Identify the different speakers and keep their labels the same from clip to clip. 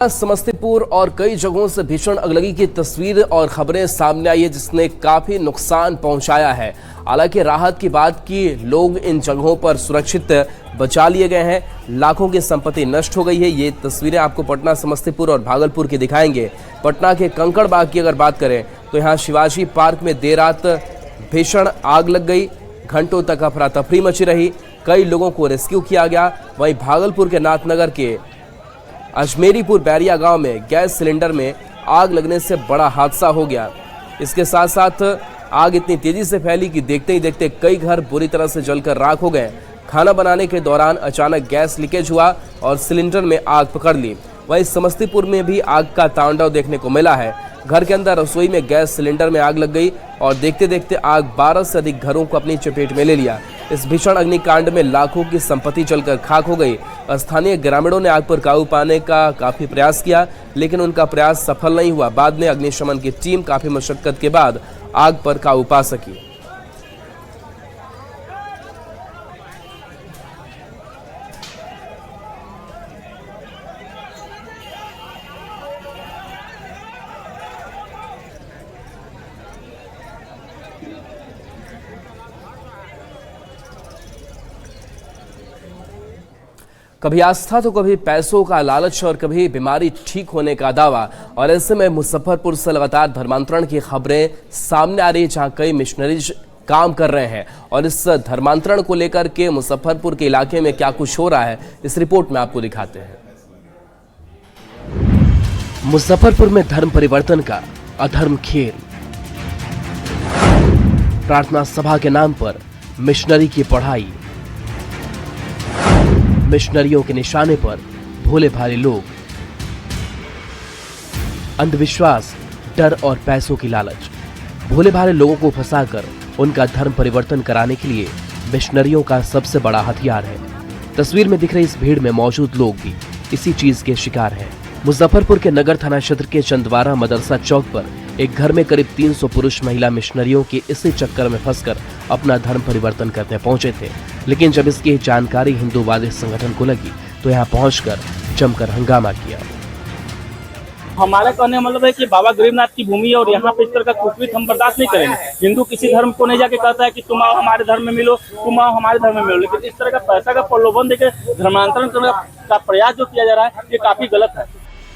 Speaker 1: समस्तीपुर और कई जगहों से भीषण अगलगी की तस्वीर और खबरें सामने आई है, जिसने काफी नुकसान पहुंचाया है। हालांकि राहत की बात की, लोग इन जगहों पर सुरक्षित बचा लिए गए हैं। लाखों की संपत्ति नष्ट हो गई है। ये तस्वीरें आपको पटना, समस्तीपुर और भागलपुर की दिखाएंगे। पटना के कंकड़बाग की अगर बात करें तो यहाँ शिवाजी पार्क में देर रात भीषण आग लग गई। घंटों तक अफरा तफरी मची रही। कई लोगों को रेस्क्यू किया गया। वहीं भागलपुर के नाथनगर के अजमेरीपुर बैरिया गांव में गैस सिलेंडर में आग लगने से बड़ा हादसा हो गया। इसके साथ साथ आग इतनी तेजी से फैली कि देखते ही देखते कई घर बुरी तरह से जलकर राख हो गए। खाना बनाने के दौरान अचानक गैस लीकेज हुआ और सिलेंडर में आग पकड़ ली। वहीं समस्तीपुर में भी आग का तांडव देखने को मिला है। घर के अंदर रसोई में गैस सिलेंडर में आग लग गई और देखते देखते आग 12 से अधिक घरों को अपनी चपेट में ले लिया। इस भीषण अग्निकांड में लाखों की संपत्ति जलकर खाक हो गई। स्थानीय ग्रामीणों ने आग पर काबू पाने का काफी प्रयास किया, लेकिन उनका प्रयास सफल नहीं हुआ। बाद में अग्निशमन की टीम काफी मशक्कत के बाद आग पर काबू पा सकी। कभी आस्था तो कभी पैसों का लालच और कभी बीमारी ठीक होने का दावा। और ऐसे में मुजफ्फरपुर से लगातार धर्मांतरण की खबरें सामने आ रही है, जहां कई मिशनरीज काम कर रहे हैं। और इस धर्मांतरण को लेकर के मुजफ्फरपुर के इलाके में क्या कुछ हो रहा है, इस रिपोर्ट में आपको दिखाते हैं। मुजफ्फरपुर में धर्म परिवर्तन का अधर्म खेल। प्रार्थना सभा के नाम पर मिशनरी की पढ़ाई। मिशनरियों के निशाने पर भोले भाले लोग। अंधविश्वास, डर और पैसों की लालच। भोले भाले लोगों को फंसाकर उनका धर्म परिवर्तन कराने के लिए मिशनरियों का सबसे बड़ा हथियार है। तस्वीर में दिख रही इस भीड़ में मौजूद लोग भी इसी चीज के शिकार हैं। मुजफ्फरपुर के नगर थाना क्षेत्र के चंदवारा मदरसा चौक पर एक घर में करीब 300 पुरुष महिला मिशनरियों के इसी चक्कर में फंसकर अपना धर्म परिवर्तन करने पहुंचे थे। लेकिन जब इसकी जानकारी हिंदूवादी संगठन को लगी तो यहाँ पहुंचकर जमकर हंगामा किया।
Speaker 2: हमारा कहने का मतलब है कि बाबा गरीबनाथ की भूमि और यहाँ पे इस तरह का कुछ हम बर्दाश्त नहीं करेंगे। हिंदू किसी धर्म को नहीं जाके कहता है कि तुम आओ हमारे धर्म में मिलो, तुम आओ हमारे धर्म में मिलो, लेकिन इस तरह का पैसा का प्रलोभन देकर धर्मांतरण करने का प्रयास जो किया जा रहा है, ये काफी गलत है।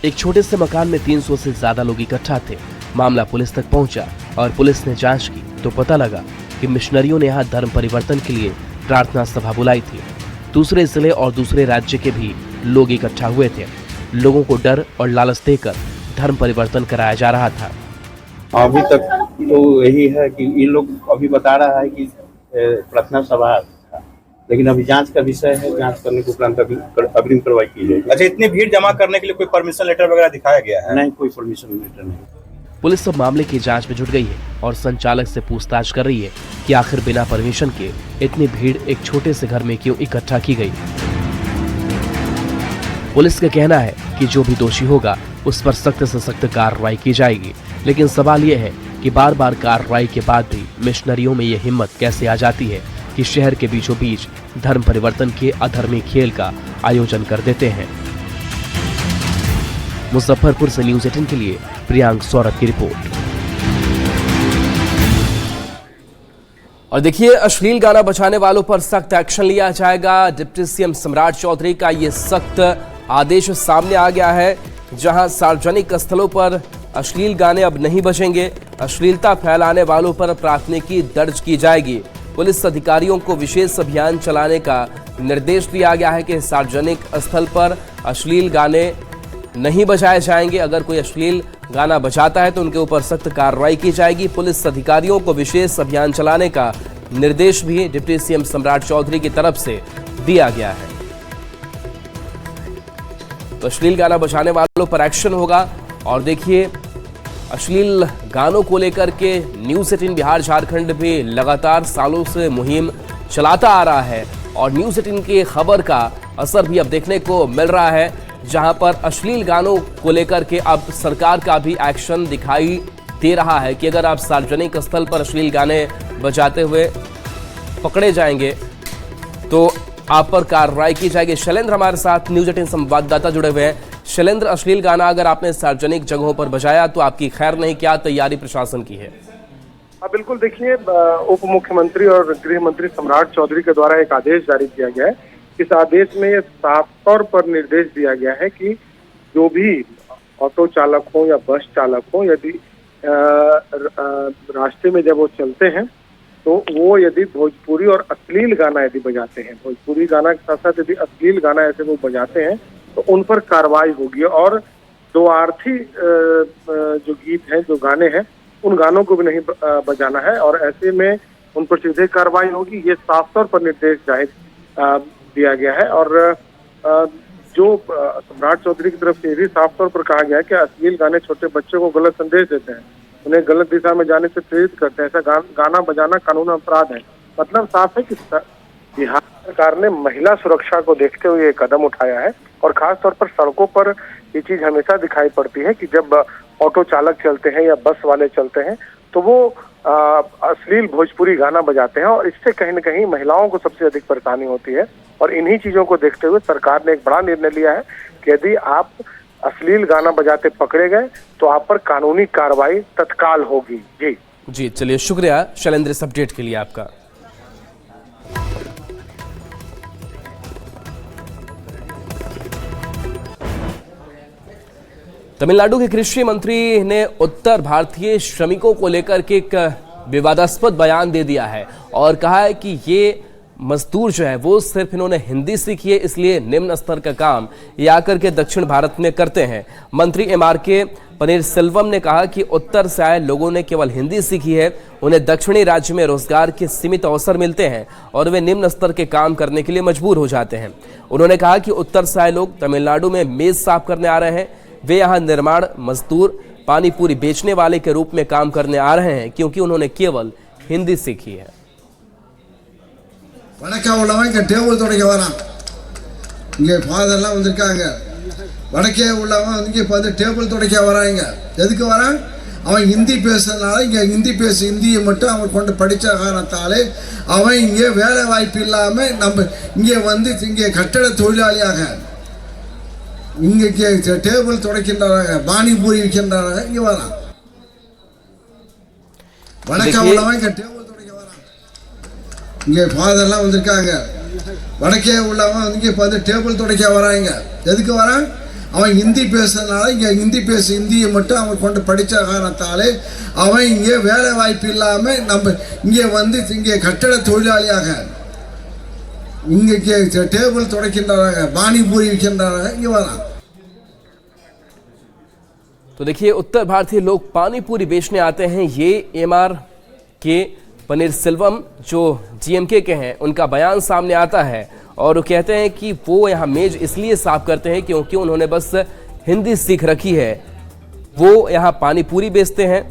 Speaker 1: एक छोटे से मकान में 300 से ज्यादा लोग इकट्ठा थे। मामला पुलिस तक पहुंचा और पुलिस ने जांच की तो पता लगा कि मिशनरियों ने यहाँ धर्म परिवर्तन के लिए प्रार्थना सभा बुलाई थी। दूसरे जिले और दूसरे राज्य के भी लोग इकट्ठा हुए थे। लोगों को डर और लालच देकर धर्म परिवर्तन कराया जा रहा था।
Speaker 3: अभी तक तो यही है कि इन लोग अभी बता रहा है कि प्रार्थना सभा, लेकिन अभी जांच का विषय है। जांच करने के उपरांत अग्रिम कार्रवाई की जाएगी।
Speaker 4: अच्छा, इतनी भीड़ जमा करने के लिए कोई परमिशन लेटर वगैरह दिखाया गया है?
Speaker 3: नहीं, कोई परमिशन लेटर नहीं।
Speaker 1: पुलिस अब मामले की जांच में जुट गई है और संचालक से पूछताछ कर रही है कि आखिर बिना परमिशन के इतनी भीड़ एक छोटे से घर में क्यों इकट्ठा की गई। पुलिस का कहना है कि जो भी दोषी होगा उस पर सख्त से सख्त कार्रवाई की जाएगी। लेकिन सवाल यह है कि बार बार कार्रवाई के बाद भी मिशनरियों में यह हिम्मत कैसे आ जाती है कि शहर के बीचों बीच धर्म परिवर्तन के अधर्मी खेल का आयोजन कर देते हैं। मुजफ्फरपुर से न्यूज़ 18 के लिए प्रियांक सौरभ की रिपोर्ट। और देखिए, अश्लील गाना बजाने वालों पर सख्त एक्शन लिया जाएगा। डिप्टी सीएम सम्राट चौधरी का ये सख्त आदेश सामने आ गया है, जहां सार्वजनिक स्थलों पर अश्लील गाने अब नहीं बजेंगे। अश्लीलता फैलाने वालों पर प्राथमिकी दर्ज की जाएगी। पुलिस अधिकारियों को विशेष अभियान चलाने का निर्देश दिया गया है कि सार्वजनिक स्थल पर अश्लील गाने नहीं बजाए जाएंगे। अगर कोई अश्लील गाना बजाता है तो उनके ऊपर सख्त कार्रवाई की जाएगी। पुलिस अधिकारियों को विशेष अभियान चलाने का निर्देश भी डिप्टी सीएम सम्राट चौधरी की तरफ से दिया गया है। तो अश्लील गाना बजाने वालों पर एक्शन होगा। और देखिए, अश्लील गानों को लेकर के न्यूज़ 18 बिहार झारखंड भी लगातार सालों से मुहिम चलाता आ रहा है और न्यूज़ 18 की खबर का असर भी अब देखने को मिल रहा है, जहां पर अश्लील गानों को लेकर के अब सरकार का भी एक्शन दिखाई दे रहा है कि अगर आप सार्वजनिक स्थल पर अश्लील गाने बजाते हुए पकड़े जाएंगे तो आप पर कार्रवाई की जाएगी। शैलेंद्र हमारे साथ न्यूज़ 18 संवाददाता जुड़े हुए हैं। शैलेंद्र, अश्लील गाना अगर आपने सार्वजनिक जगहों पर बजाया तो आपकी खैर नहीं, क्या तैयारी प्रशासन की है?
Speaker 5: बिल्कुल, देखिए, उप मुख्यमंत्री और गृह मंत्री सम्राट चौधरी के द्वारा एक आदेश जारी किया गया है। इस आदेश में ये साफ तौर पर निर्देश दिया गया है कि जो भी ऑटो चालक हो या बस चालक हो, यदि रास्ते में जब वो चलते हैं तो वो यदि भोजपुरी और अश्लील गाना यदि बजाते हैं, भोजपुरी गाना के साथ साथ यदि अश्लील गाना ऐसे वो बजाते हैं तो उन पर कार्रवाई होगी। और दो अर्थी जो गीत हैं, जो गाने हैं, उन गानों को भी नहीं बजाना है और ऐसे में उन पर सीधे कार्रवाई होगी। ये साफ तौर पर निर्देश जाहिर दिया गया है। और जो सम्राट चौधरी की तरफ से ये भी साफ तौर पर कहा गया है कि अश्लील गाने छोटे बच्चों को गलत संदेश देते हैं, उन्हें गलत दिशा में जाने से प्रेरित करते हैं। ऐसा गाना बजाना कानून अपराध है। मतलब साफ है कि बिहार सरकार ने महिला सुरक्षा को देखते हुए ये कदम उठाया है। और खास तौर पर सड़कों पर ये चीज हमेशा दिखाई पड़ती है कि जब ऑटो चालक चलते हैं या बस वाले चलते हैं तो वो अश्लील भोजपुरी गाना बजाते हैं और इससे कहीं न कहीं महिलाओं को सबसे अधिक परेशानी होती है। और इन्हीं चीजों को देखते हुए सरकार ने एक बड़ा निर्णय लिया है कि यदि आप अश्लील गाना बजाते पकड़े गए तो आप पर कानूनी कार्रवाई तत्काल होगी। जी,
Speaker 1: चलिए, शुक्रिया शैलेंद्र, इस अपडेट के लिए आपका। तमिलनाडु के कृषि मंत्री ने उत्तर भारतीय श्रमिकों को लेकर के एक विवादास्पद बयान दे दिया है और कहा है कि ये मजदूर जो है वो सिर्फ इन्होंने हिंदी सीखी है, इसलिए निम्न स्तर का काम ये आकर के दक्षिण भारत में करते हैं। मंत्री MRK पनीरसेल्वम ने कहा कि उत्तर से आए लोगों ने केवल हिंदी सीखी है, उन्हें दक्षिणी राज्य में रोजगार के सीमित अवसर मिलते हैं और वे निम्न स्तर के काम करने के लिए मजबूर हो जाते हैं। उन्होंने कहा कि उत्तर से आए लोग तमिलनाडु में मेज साफ करने आ रहे हैं, वे यहाँ निर्माण मजदूर, पानी पूरी बेचने वाले के रूप में काम करने आ रहे हैं क्योंकि उन्होंने केवल हिंदी सीखी है।
Speaker 6: வடக்கா உள்ளவன் இங்கே டேபிள் துடைக்க வரான். இங்கே ஃபாதர்லாம் வந்திருக்காங்க. வடக்கே உள்ளவன் இங்கே இப்போ வந்து டேபிள் துடைக்க வராங்க. எதுக்கு வரான்? அவன் ஹிந்தி பேசுறதுனால இங்கே ஹிந்தியை மட்டும் அவன் கொண்டு படித்த காரணத்தாலே அவன் இங்கே வேலை வாய்ப்பு இல்லாமல் நம்ம இங்கே வந்து இங்கே கட்டட தொழிலாளியாக இங்கே டேபிள் துடைக்கின்றாங்க, பானிபூரி விற்கின்றாங்க, இங்கே வரான். வடக்கா உள்ளவன் இங்கே டேபிள் இங்கே ஃபாதர்லாம் வந்திருக்காங்க. வடக்கே உள்ளவன் இங்கே இப்போ வந்து டேபிள் துடைக்க வராங்க. எதுக்கு வரான்? அவன் ஹிந்தி பேசுறதுனால இங்கே ஹிந்தியை மட்டும் அவன் கொண்டு படித்த காரணத்தாலே அவன் இங்கே வேலை வாய்ப்பு இல்லாமல் நம்ம இங்கே வந்து இங்கே கட்டட தொழிலாளியாக இங்கே டேபிள் துடைக்கின்றாங்க, பானிபூரி விற்கின்றாங்க, இங்கே வரான்.
Speaker 1: तो देखिए, उत्तर भारतीय लोग पानी पूरी बेचने आते हैं, ये MRK पनीरसेल्वम जो GMK के हैं उनका बयान सामने आता है और वो कहते हैं कि वो यहाँ मेज इसलिए साफ करते हैं क्योंकि उन्होंने बस हिंदी सीख रखी है। वो यहाँ पानी पूरी बेचते हैं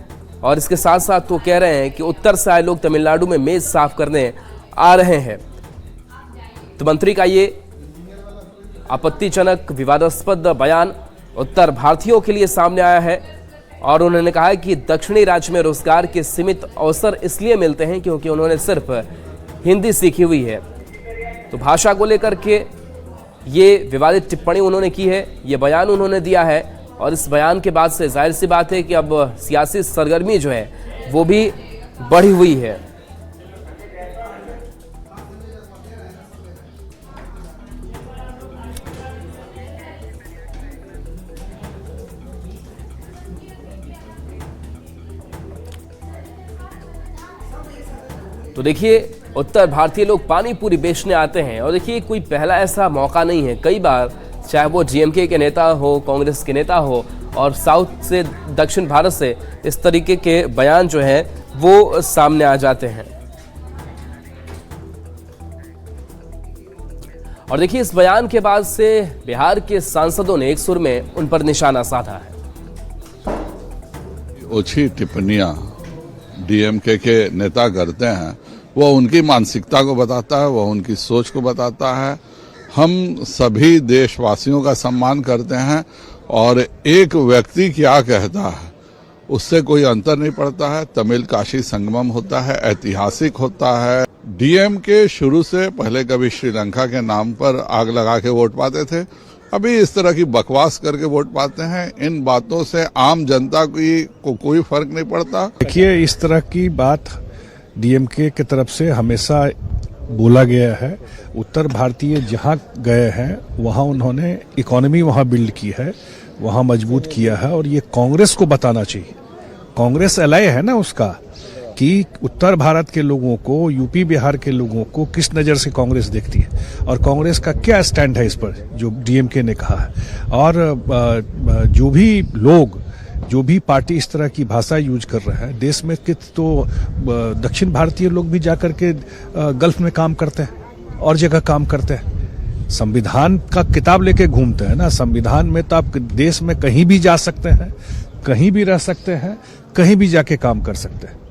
Speaker 1: और इसके साथ साथ वो कह रहे हैं कि उत्तर से आए लोग तमिलनाडु में मेज साफ करने आ रहे हैं। तो मंत्री का ये आपत्तिजनक विवादास्पद बयान उत्तर भारतीयों के लिए सामने आया है और उन्होंने कहा कि दक्षिणी राज्य में रोजगार के सीमित अवसर इसलिए मिलते हैं क्योंकि उन्होंने सिर्फ हिंदी सीखी हुई है। तो भाषा को लेकर के ये विवादित टिप्पणी उन्होंने की है, ये बयान उन्होंने दिया है और इस बयान के बाद से जाहिर सी बात है कि अब सियासी सरगर्मी जो है वो भी बढ़ी हुई है। तो देखिए, उत्तर भारतीय लोग पानी पूरी बेचने आते हैं और देखिए कोई पहला ऐसा मौका नहीं है। कई बार चाहे वो GMK के नेता हो, कांग्रेस के नेता हो और साउथ से दक्षिण भारत से इस तरीके के बयान जो है वो सामने आ जाते हैं। और देखिए, इस बयान के बाद से बिहार के सांसदों ने एक सुर में उन पर निशाना साधा है।
Speaker 7: ओछी टिप्पणियां DMK के नेता करते हैं वो उनकी मानसिकता को बताता है, वो उनकी सोच को बताता है। हम सभी देशवासियों का सम्मान करते हैं और एक व्यक्ति क्या कहता है उससे कोई अंतर नहीं पड़ता है। तमिल काशी संगमम होता है, ऐतिहासिक होता है। DMK शुरू से पहले कभी श्रीलंका के नाम पर आग लगा के वोट पाते थे, अभी इस तरह की बकवास करके वोट पाते हैं। इन बातों से आम जनता को कोई फर्क नहीं पड़ता।
Speaker 8: देखिए, इस तरह की बात डीएमके की तरफ से हमेशा बोला गया है। उत्तर भारतीय जहां गए हैं वहां उन्होंने इकोनॉमी वहां बिल्ड की है, वहां मजबूत किया है, और ये कांग्रेस को बताना चाहिए। कांग्रेस एलाय है ना उसका, कि उत्तर भारत के लोगों को, यूपी बिहार के लोगों को किस नज़र से कांग्रेस देखती है और कांग्रेस का क्या स्टैंड है इस पर, जो डीएमके ने कहा है। और जो भी पार्टी इस तरह की भाषा यूज कर रहा है, देश में तो दक्षिण भारतीय लोग भी जाकर के गल्फ में काम करते हैं और जगह काम करते हैं। संविधान का किताब लेके घूमते हैं ना। संविधान में तो आप देश में कहीं भी जा सकते हैं, कहीं भी रह सकते हैं, कहीं भी जाके काम कर सकते हैं।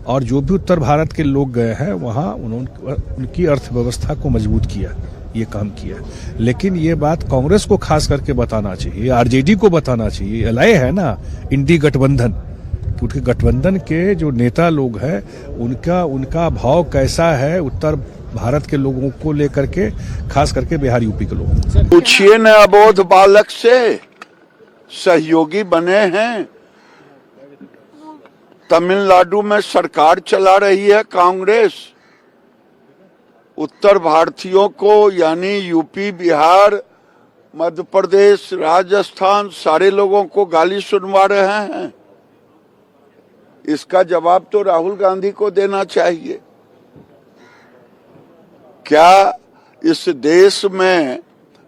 Speaker 8: और जो भी उत्तर भारत के लोग गए हैं वहाँ उन्होंने उनकी अर्थव्यवस्था को मजबूत किया, ये काम किया। लेकिन ये बात कांग्रेस को खास करके बताना चाहिए, आरजेडी को बताना चाहिए। एलाय है ना इंडी गठबंधन, क्योंकि गठबंधन के जो नेता लोग हैं उनका भाव कैसा है उत्तर भारत के लोगों को लेकर के, खास करके बिहार यूपी के लोग।
Speaker 9: पूछिए न अबोध बालक से, सहयोगी बने हैं। तमिलनाडु में सरकार चला रही है कांग्रेस। उत्तर भारतीयों को यानी यूपी, बिहार, मध्य प्रदेश, राजस्थान, सारे लोगों को गाली सुनवा रहे हैं। इसका जवाब तो राहुल गांधी को देना चाहिए। क्या इस देश में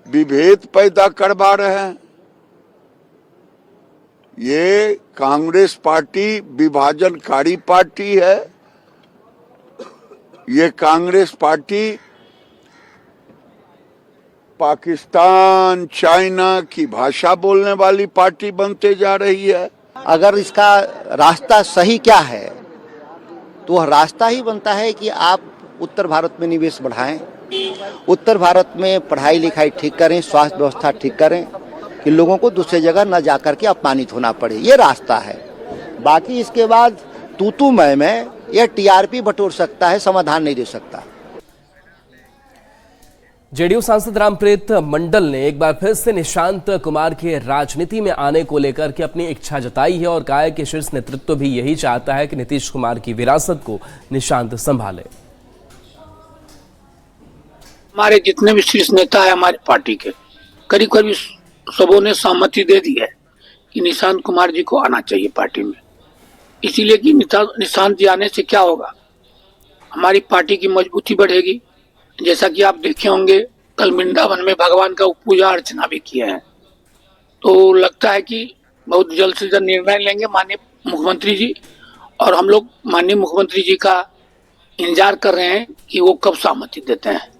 Speaker 9: विभेद पैदा करवा रहे हैं? ये कांग्रेस पार्टी विभाजनकारी पार्टी है। ये कांग्रेस पार्टी पाकिस्तान, चाइना की भाषा बोलने वाली पार्टी बनते जा रही है।
Speaker 10: अगर इसका रास्ता सही क्या है, तो वह रास्ता ही बनता है कि आप उत्तर भारत में निवेश बढ़ाएं, उत्तर भारत में पढ़ाई लिखाई ठीक करें, स्वास्थ्य व्यवस्था ठीक करें, कि लोगों को दूसरी जगह न जाकर के अपमानित होना पड़े। ये रास्ता है। बाकी इसके बाद तू मैं यह टीआरपी बटोर सकता है, समाधान नहीं दे सकता।
Speaker 1: जेडीयू सांसद रामप्रीत मंडल ने एक बार फिर से निशांत कुमार के राजनीति में आने को लेकर के अपनी इच्छा जताई है और कहा है कि शीर्ष नेतृत्व भी यही चाहता है कि नीतीश कुमार की विरासत को निशांत संभाले।
Speaker 11: हमारे जितने भी शीर्ष नेता है हमारी पार्टी के, करीब करीब सबों ने सहमति दे दी है कि निशांत कुमार जी को आना चाहिए पार्टी में। इसीलिए कि निशांत जी आने से क्या होगा, हमारी पार्टी की मजबूती बढ़ेगी। जैसा कि आप देखे होंगे कल वृंदावन में भगवान का पूजा अर्चना भी किए हैं। तो लगता है कि बहुत जल्द से जल्द निर्णय लेंगे माननीय मुख्यमंत्री जी, और हम लोग माननीय मुख्यमंत्री जी का इंतजार कर रहे हैं कि वो कब सहमति देते हैं।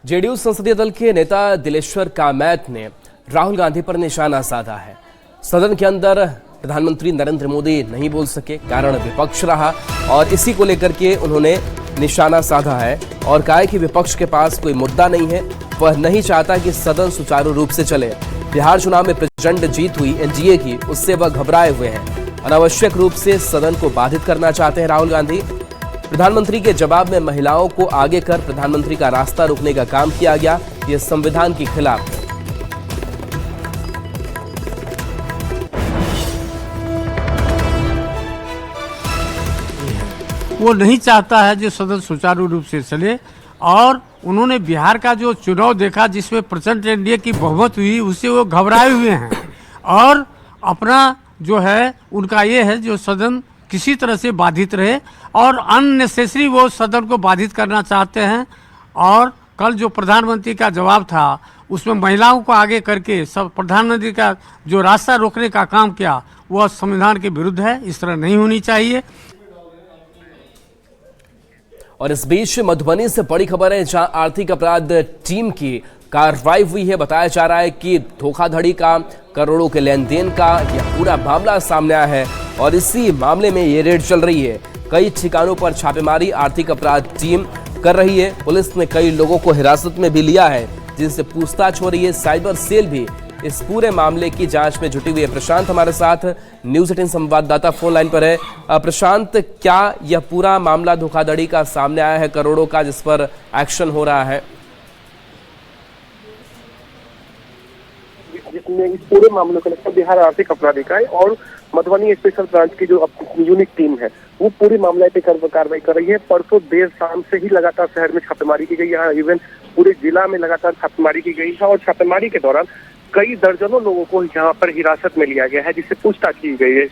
Speaker 1: जेडीयू संसदीय दल के नेता दिलेश्वर कामैत ने राहुल गांधी पर निशाना साधा है। सदन के अंदर प्रधानमंत्री नरेंद्र मोदी नहीं बोल सके, कारण विपक्ष रहा और इसी को लेकर के उन्होंने निशाना साधा है और कहा है कि विपक्ष के पास कोई मुद्दा नहीं है, वह नहीं चाहता कि सदन सुचारू रूप से चले। बिहार चुनाव में प्रचंड जीत हुई एनडीए की, उससे वह घबराए हुए हैं। अनावश्यक रूप से सदन को बाधित करना चाहते हैं राहुल गांधी। प्रधानमंत्री के जवाब में महिलाओं को आगे कर प्रधानमंत्री का रास्ता रोकने का काम किया गया, यह संविधान के खिलाफ है।
Speaker 12: वो नहीं चाहता है जो सदन सुचारू रूप से चले, और उन्होंने बिहार का जो चुनाव देखा जिसमें प्रचंड एनडीए की बहुमत हुई, उससे वो घबराए हुए हैं और अपना जो है उनका ये है जो सदन किसी तरह से बाधित रहे और अननेसेसरी वो सदन को बाधित करना चाहते हैं। और कल जो प्रधानमंत्री का जवाब था उसमें महिलाओं को आगे करके सब प्रधानमंत्री का जो रास्ता रोकने का काम किया, वह संविधान के विरुद्ध है। इस तरह नहीं होनी चाहिए।
Speaker 1: और इस बीच मधुबनी से बड़ी खबर है, जहां आर्थिक अपराध टीम की कार्रवाई हुई है। बताया जा रहा है कि धोखाधड़ी का, करोड़ों के लेन देन का यह पूरा मामला सामने आया है और इसी मामले में ये रेड चल रही है। कई ठिकानों पर छापेमारी आर्थिक अपराध टीम कर रही है। पुलिस ने कई लोगों को हिरासत में भी लिया है, जिनसे पूछताछ हो रही है। साइबर सेल भी इस पूरे मामले की जांच में जुटी हुई है। प्रशांत हमारे साथ न्यूज़ 18 संवाददाता फोन लाइन पर है। प्रशांत, क्या यह पूरा मामला धोखाधड़ी का सामने आया है, करोड़ों का, जिस पर एक्शन हो रहा है?
Speaker 5: जिसमें इस पूरे मामले को लेकर बिहार आर्थिक अपराध इकाई और मधुबनी स्पेशल ब्रांच की जो यूनिक टीम है वो पूरी मामले पे कार्रवाई कर रही है। परसों देर शाम से ही लगातार शहर में छापेमारी की गई है, इवन पूरे जिला में लगातार छापेमारी की गई है और छापेमारी के दौरान कई दर्जनों लोगों को यहाँ पर हिरासत में लिया गया है, जिससे पूछताछ की गई है,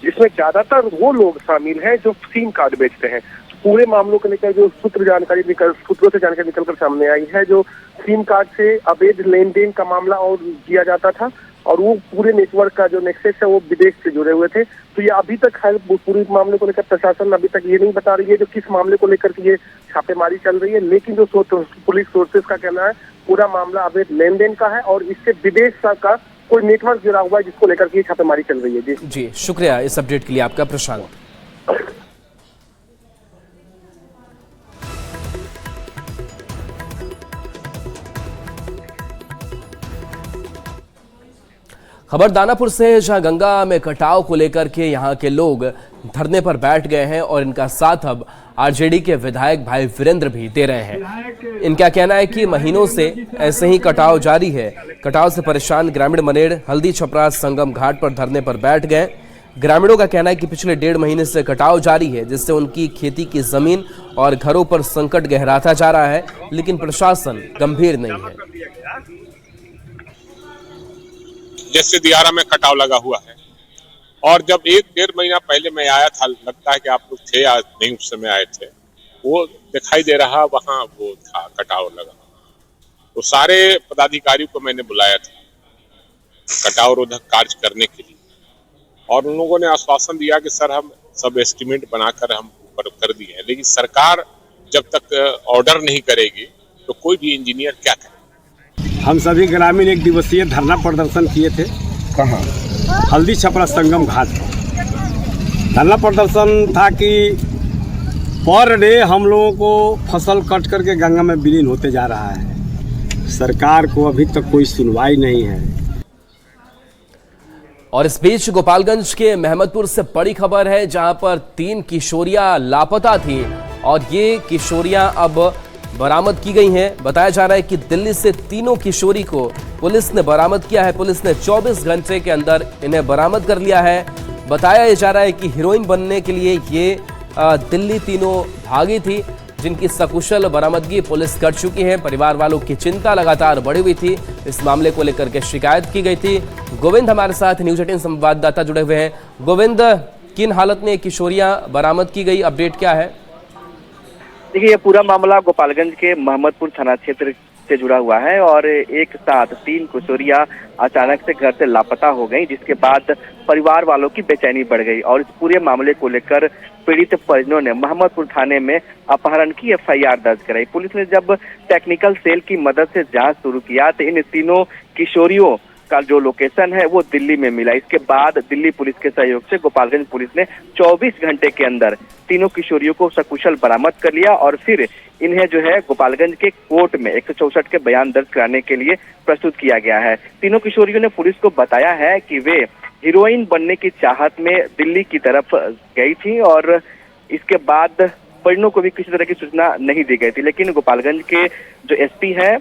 Speaker 5: जिसमें ज्यादातर वो लोग शामिल हैं जो सिम कार्ड बेचते हैं। पूरे मामलों को लेकर जो सूत्रों से जानकारी निकलकर सामने आई है, जो सिम कार्ड से अवैध लेन देन का मामला और किया जाता था और वो पूरे नेटवर्क का जो नेक्सस है वो विदेश से जुड़े हुए थे। तो ये अभी तक है, पूरे मामले को लेकर प्रशासन अभी तक ये नहीं बता रही है जो किस मामले को लेकर ये छापेमारी चल रही है, लेकिन जो पुलिस सोर्सेज का कहना है पूरा मामला अवैध लेन देन का है और इससे विदेश का कोई नेटवर्क जुड़ा हुआ है जिसको लेकर के छापेमारी चल रही है।
Speaker 1: जी शुक्रिया इस अपडेट के लिए आपका प्रशांत। खबर दानापुर से है, जहां गंगा में कटाव को लेकर के यहां के लोग धरने पर बैठ गए हैं और इनका साथ अब आरजेडी के विधायक भाई वीरेंद्र भी दे रहे हैं। इनका कहना है कि महीनों से ऐसे ही कटाव जारी है। कटाव से परेशान ग्रामीण मनेड़ हल्दी छपरा संगम घाट पर धरने पर बैठ गए। ग्रामीणों का कहना है कि पिछले 1.5 महीने से कटाव जारी है, जिससे उनकी खेती की जमीन और घरों पर संकट गहराता जा रहा है, लेकिन प्रशासन गंभीर नहीं है।
Speaker 13: जैसे दियारा में कटाव लगा हुआ है और जब 1-1.5 महीना पहले मैं आया था, लगता है कि आप लोग थे या नहीं उस समय आए थे, वो दिखाई दे रहा वहां वो था कटाव लगा। तो सारे पदाधिकारियों को मैंने बुलाया था कटाव रोधक कार्य करने के लिए और उन लोगों ने आश्वासन दिया कि सर हम सब एस्टिमेट बनाकर हम ऊपर कर दिए हैं, लेकिन सरकार जब तक ऑर्डर नहीं करेगी तो कोई भी इंजीनियर क्या करे।
Speaker 14: हम सभी ग्रामीण एक दिवसीय धरना प्रदर्शन किए थे। कहाँ? हल्दी छपरा संगम घाट। धरना प्रदर्शन था कि पर डे हम लोगों को फसल कट करके गंगा में विलीन होते जा रहा है, सरकार को अभी तक कोई सुनवाई नहीं है।
Speaker 1: और इस बीच गोपालगंज के महमदपुर से बड़ी खबर है, जहां पर 3 किशोरियां लापता थी और ये किशोरियां अब बरामद की गई हैं। बताया जा रहा है कि दिल्ली से तीनों किशोरी को पुलिस ने बरामद किया है। पुलिस ने 24 घंटे के अंदर इन्हें बरामद कर लिया है। बताया जा रहा है कि हीरोइन बनने के लिए ये दिल्ली तीनों भागी थी, जिनकी सकुशल बरामदगी पुलिस कर चुकी है। परिवार वालों की चिंता लगातार बढ़ी हुई थी। इस मामले को लेकर के शिकायत की गई थी। गोविंद हमारे साथ न्यूज 18 संवाददाता जुड़े हुए हैं। गोविंद, किन हालत में किशोरियां बरामद की गई, अपडेट क्या है?
Speaker 15: देखिए, ये पूरा मामला गोपालगंज के महमदपुर थाना क्षेत्र से जुड़ा हुआ है और एक साथ 3 किशोरियां अचानक से घर से लापता हो गई, जिसके बाद परिवार वालों की बेचैनी बढ़ गई और इस पूरे मामले को लेकर पीड़ित परिजनों ने महमदपुर थाने में अपहरण की एफआईआर दर्ज कराई। पुलिस ने जब टेक्निकल सेल की मदद से जांच शुरू किया तो इन तीनों किशोरियों का जो लोकेशन है वो दिल्ली में मिला। इसके बाद दिल्ली पुलिस के सहयोग से गोपालगंज पुलिस ने 24 घंटे के अंदर तीनों किशोरियों को सकुशल बरामद कर लिया और फिर इन्हें जो है गोपालगंज के कोर्ट में 164 के बयान दर्ज कराने के लिए प्रस्तुत किया गया है। तीनों किशोरियों ने पुलिस को बताया है कि वे हीरोइन बनने की चाहत में दिल्ली की तरफ गई थी और इसके बाद परिजनों को भी किसी तरह की सूचना नहीं दी गई थी, लेकिन गोपालगंज के जो एसपी है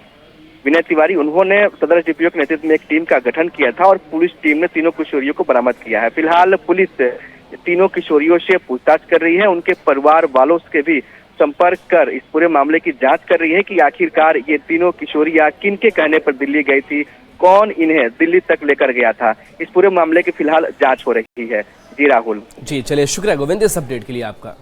Speaker 15: विनय तिवारी, उन्होंने सदर एसडीपीओ के नेतृत्व में एक टीम का गठन किया था और पुलिस टीम ने तीनों किशोरियों को बरामद किया है। फिलहाल पुलिस तीनों किशोरियों से पूछताछ कर रही है, उनके परिवार वालों से भी संपर्क कर इस पूरे मामले की जांच कर रही है कि आखिरकार ये तीनों किशोरियां किनके कहने पर दिल्ली गई थी, कौन इन्हें दिल्ली तक लेकर गया था। इस पूरे मामले की फिलहाल जांच हो रही है। जी राहुल।
Speaker 1: जी चलिए, शुक्रिया गोविंद इस अपडेट के लिए आपका।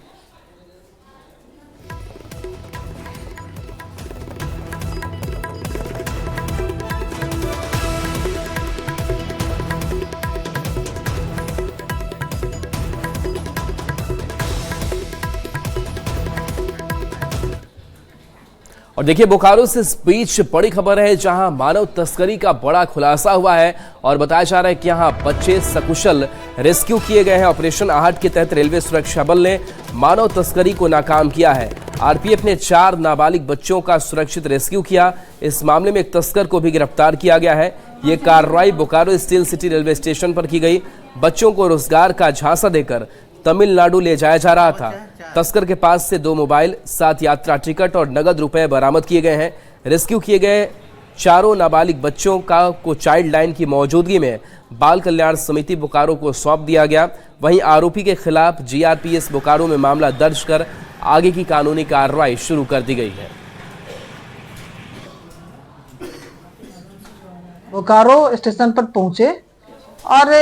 Speaker 1: और देखिए, बोकारो से इस बीच बड़ी खबर है, जहां मानव तस्करी का बड़ा खुलासा हुआ है और बताया जा रहा है कि यहां बच्चे सकुशल रेस्क्यू किए गए हैं। ऑपरेशन आहट के तहत रेलवे सुरक्षा बल ने मानव तस्करी को नाकाम किया है। आरपीएफ ने 4 नाबालिग बच्चों का सुरक्षित रेस्क्यू किया। इस मामले में एक तस्कर को भी गिरफ्तार किया गया है। ये कार्रवाई Bokaro steel city railway station पर की गई। बच्चों को रोजगार का झांसा देकर तमिलनाडु ले जाया जा रहा था। तस्कर के पास से 2 मोबाइल, 7 यात्रा टिकट और नगद रुपए बरामद किए गए हैं। रेस्क्यू किए गए चारों नाबालिग बच्चों को चाइल्ड लाइन की मौजूदगी में बाल कल्याण समिति बोकारो को सौंप दिया गया। वहीं आरोपी के खिलाफ जीआरपीएस बोकारो में मामला दर्ज कर आगे की कानूनी कार्रवाई शुरू कर दी गई है।
Speaker 16: बोकारो स्टेशन पर पहुंचे और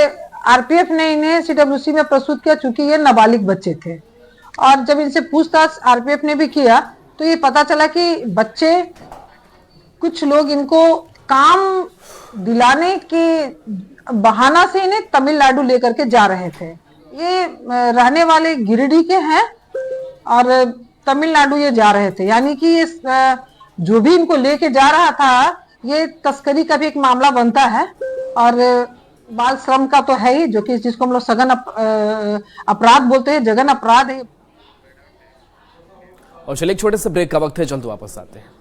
Speaker 16: आरपीएफ ने इन्हें सीडब्ल्यूसी में प्रस्तुत किया, चूंकि ये नाबालिग बच्चे थे। और जब इनसे पूछताछ आरपीएफ ने भी किया तो ये पता चला कि बच्चे, कुछ लोग इनको काम दिलाने के बहाना से इन्हें तमिलनाडु लेकर के जा रहे थे। ये रहने वाले गिरिडीह के हैं और तमिलनाडु ये जा रहे थे, यानी कि ये जो भी इनको लेके जा रहा था, ये तस्करी का भी एक मामला बनता है और बाल श्रम का तो है ही, जो कि जिसको हम लोग सघन अपराध बोलते हैं, जघन अपराध है।
Speaker 1: और चलिए एक छोटे से ब्रेक का वक्त है, जल्द वापस आते हैं।